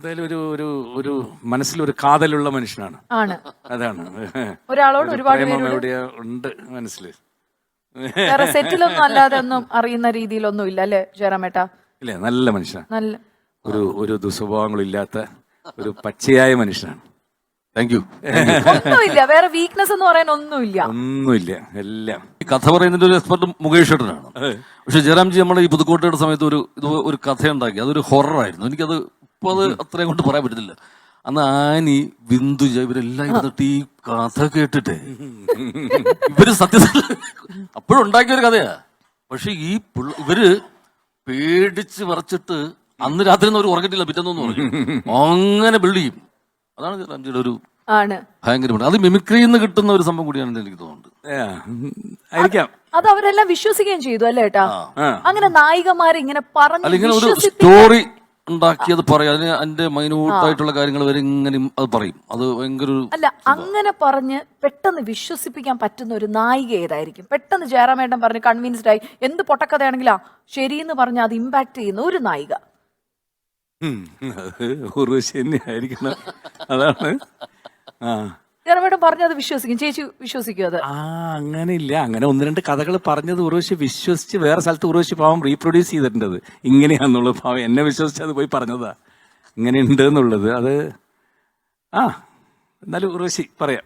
എന്തായാലും ഒരു ഒരു ഒരു മനസ്സിലൊരു കാതലുള്ള മനുഷ്യനാണ്. ആണ്. അതാണ് ഒരാളോട് ഒരു ഒരുപാട് പ്രേമം പേരോട് എവിടെയോ ഉണ്ട് മനസ്സില്. വേറെ സെറ്റിലൊന്നും അല്ലാതെ ഒന്നും അറിയുന്ന രീതിയിലൊന്നും ഇല്ല അല്ലെ ജയറാമേട്ടാ? ഇല്ലേ, നല്ല മനുഷ്യനാണ്. നല്ല ഒരു ദുസ്വഭാവങ്ങളില്ലാത്ത ഒരു പച്ചയായ മനുഷ്യനാണ്. Thank you. ഒന്നുമില്ല, വേറെ വീക്ക്നെസ് എന്ന് പറയാൻ ഒന്നുമില്ല. ഒന്നുമില്ല, എല്ലാം. ഈ കഥ പറയുന്നതിന്റെ ഒരു എക്സ്പെർട്ട് മുകേഷ് ഏട്ടനാണ്. പക്ഷെ ജയറാംജി നമ്മുടെ ഈ പുതുക്കോട്ടയുടെ സമയത്ത് ഒരു കഥയുണ്ടാക്കി. അതൊരു ഹൊററായിരുന്നു. എനിക്കത് ഇപ്പൊ അത് അത്രയും കൊണ്ട് പറയാൻ പറ്റുന്നില്ല. അന്ന് ആനി ബിന്ദുജ ഇവരെല്ലാം ഇരുന്നിട്ട് ഈ കഥ കേട്ടിട്ടേ ഇവര് സത്യത്തിൽ അപ്പോഴും ഉണ്ടാക്കിയ ഒരു കഥയാ. പക്ഷെ ഈ ഇവര് പേടിച്ച് വിറച്ചിട്ട് അന്ന് രാത്രി ഒന്നും അവർ ഉറങ്ങിട്ടില്ല, പിറ്റേന്നൊന്നും ഉറങ്ങി അങ്ങനെ ബിൽഡ് ചെയ്യും. അതാണ് ജയറാംജിയുടെ ഒരു ആണ് ഭയങ്കരമാണ്. അത് മിമിക്രിയിൽ നിന്ന് കിട്ടുന്ന ഒരു സംഭവം കൂടിയാണെന്ന് എനിക്ക് തോന്നുന്നുണ്ട്. ആയിരിക്കാം. അത് അവരെല്ലാം വിശ്വസിക്കുകയും ചെയ്തു അല്ലേ ഏട്ടാ? അങ്ങനെ നായികമാരെ ഇങ്ങനെ അല്ല, ഇങ്ങനെ ഒരു പറഞ്ഞു സ്റ്റോറി ഉണ്ടാക്കി അത് പറയും. അതിന് അതിന്റെ മൈന്യൂട്ടായിട്ടുള്ള കാര്യങ്ങൾ വരെ ഇങ്ങനെ അത് പറയും. അത് ഭയങ്കര ഒരു അല്ല, അങ്ങനെ പറഞ്ഞ് പെട്ടെന്ന് വിശ്വസിപ്പിക്കാൻ പറ്റുന്ന ഒരു നായിക ഏതായിരിക്കും? പെട്ടെന്ന് ജയറാമേട്ടൻ പറഞ്ഞ് കൺവിൻസ്ഡ് ആയി എന്ത് പൊട്ടക്കഥയാണെങ്കിലാ ശരിയെന്ന് പറഞ്ഞ് അത് ഇമ്പാക്ട് ചെയ്യുന്ന ഒരു നായിക. അത് ഉർവശി തന്നെ ആയിരിക്കണം. അതാണ്. ജയറാമേട്ടൻ പറഞ്ഞത് വിശ്വസിക്കും, ചേച്ചി വിശ്വസിക്കും അത്? അങ്ങനെ ഇല്ല. അങ്ങനെ ഒന്ന് രണ്ട് കഥകൾ പറഞ്ഞത് ഉർവശി വിശ്വസിച്ച് വേറെ സ്ഥലത്ത് ഉർവശി പാവം റീപ്രൊഡ്യൂസ് ചെയ്തിട്ടുണ്ട്. ഇങ്ങനെയാന്നുള്ളത് പാവം എന്നെ വിശ്വസിച്ച് അത് പോയി പറഞ്ഞതാ ഇങ്ങനെ ഉണ്ട് എന്നുള്ളത്. അത് എന്നാലും ഉർവശി പറയാം.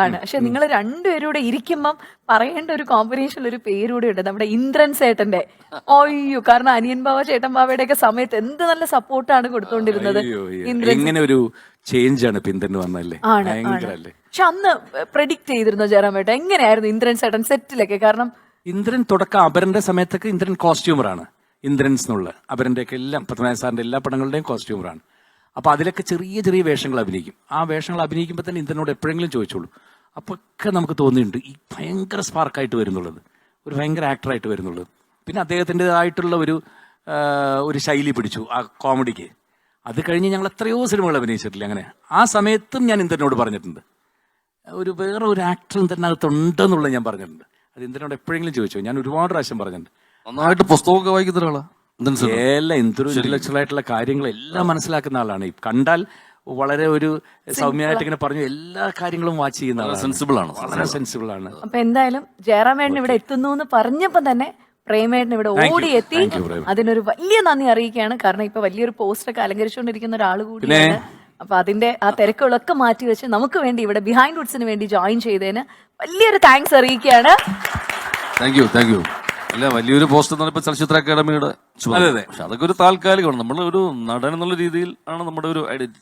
ആണ്. പക്ഷെ നിങ്ങൾ രണ്ടുപേരൂടെ ഇരിക്കുമ്പം പറയേണ്ട ഒരു കോമ്പിനേഷൻ ഒരു പേരൂടെ ഉണ്ട്, നമ്മുടെ ഇന്ദ്രൻ ചേട്ടന്റെ. അയ്യോ, കാരണം അനിയൻ ബാവ ചേട്ടൻ ബാവയുടെ ഒക്കെ സമയത്ത് എന്ത് നല്ല സപ്പോർട്ടാണ് കൊടുത്തോണ്ടിരുന്നത്. ഇങ്ങനെ ഒരു ചേഞ്ച് ആണ് ഇന്ദ്രന് വന്നല്ലേ, ഭയങ്കരല്ലേ. പക്ഷെ അന്ന് പ്രെഡിക്റ്റ് ചെയ്തിരുന്ന ജയറാമേട്ട എങ്ങനെയായിരുന്നു ഇന്ദ്രൻ ചേട്ടൻ സെറ്റിലൊക്കെ? കാരണം ഇന്ദ്രൻ തുടക്കം അപരന്റെ സമയത്തൊക്കെ ഇന്ദ്രൻ കോസ്റ്റ്യൂമറാണ്. ഇന്ദ്രൻസ് എന്നുള്ള അപരന്റെ ഒക്കെ എല്ലാം പത്മനാഭ സാറിന്റെ എല്ലാ പടങ്ങളുടെയും കോസ്റ്റ്യൂമറാണ്. അപ്പൊ അതിലൊക്കെ ചെറിയ ചെറിയ വേഷങ്ങൾ അഭിനയിക്കും. ആ വേഷങ്ങൾ അഭിനയിക്കുമ്പോൾ തന്നെ ഇന്ദ്രനോട് എപ്പോഴെങ്കിലും ചോദിച്ചോളൂ. അപ്പൊക്കെ നമുക്ക് തോന്നിയിട്ടുണ്ട് ഈ ഭയങ്കര സ്പാർക്കായിട്ട് വരുന്നുള്ളത്, ഒരു ഭയങ്കര ആക്ടറായിട്ട് വരുന്നുള്ളത്. പിന്നെ അദ്ദേഹത്തിൻ്റെതായിട്ടുള്ള ഒരു ശൈലി പിടിച്ചു ആ കോമഡിക്ക്. അത് കഴിഞ്ഞ് ഞങ്ങൾ എത്രയോ സിനിമകൾ അഭിനയിച്ചിട്ടില്ല. അങ്ങനെ ആ സമയത്തും ഞാൻ ഇന്ദ്രനോട് പറഞ്ഞിട്ടുണ്ട്, വേറെ ഒരു ആക്ടർ ഇന്ദ്രനകത്തുണ്ടെന്നുള്ളത് ഞാൻ പറഞ്ഞിട്ടുണ്ട്. അത് ഇന്ദ്രനോട് എപ്പോഴെങ്കിലും ചോദിച്ചു. ഞാൻ ഒരുപാട് പ്രാവശ്യം പറഞ്ഞിട്ടുണ്ട്. നന്നായിട്ട് പുസ്തകമൊക്കെ വായിക്കുന്ന ഒരാളാ എല്ലാം എന്തൊരു ഇന്റലക്ച്വൽ ആയിട്ടുള്ള കാര്യങ്ങളെല്ലാം മനസ്സിലാക്കുന്ന ആളാണ്. കണ്ടാൽ വളരെ ഒരു സൗമ്യമായിട്ട് ഇങ്ങനെ പറഞ്ഞു എല്ലാ കാര്യങ്ങളും വാച്ച് ചെയ്യുന്ന ആളാണ്. സെൻസിബിൾ ആണ്, വളരെ സെൻസിബിൾ ആണ്. അപ്പൊ എന്തായാലും ജയറാമേട്ടൻ ഇവിടെ എത്തുന്നു എന്ന് പറഞ്ഞപ്പോ തന്നെ പ്രേമേട്ടൻ ഇവിടെ ഓടിയെത്തി. അതിനൊരു വലിയ നന്ദി അറിയിക്കുകയാണ്. കാരണം ഇപ്പൊ വലിയൊരു പോസ്റ്റൊക്കെ അലങ്കരിച്ചുകൊണ്ടിരിക്കുന്ന ഒരാൾ കൂടിയാണ്. അപ്പൊ അതിന്റെ ആ തിരക്കുകളൊക്കെ മാറ്റി വെച്ച് നമുക്ക് വേണ്ടി ഇവിടെ ബിഹൈൻഡ് വുഡ്സിന് വേണ്ടി ജോയിൻ ചെയ്തതിന് വലിയൊരു താങ്ക്സ് അറിയിക്കുകയാണ്. Thank you. അല്ല, വലിയൊരു പോസ്റ്റ് എന്ന് പറഞ്ഞപ്പോൾ ചലച്ചിത്ര അക്കാദമിയുടെ. പക്ഷെ അതൊക്കെ ഒരു താൽക്കാലികമാണ്. നമ്മൾ ഒരു നടൻ എന്നുള്ള രീതിയിൽ ആണ് നമ്മുടെ ഒരു ഐഡന്റിറ്റി.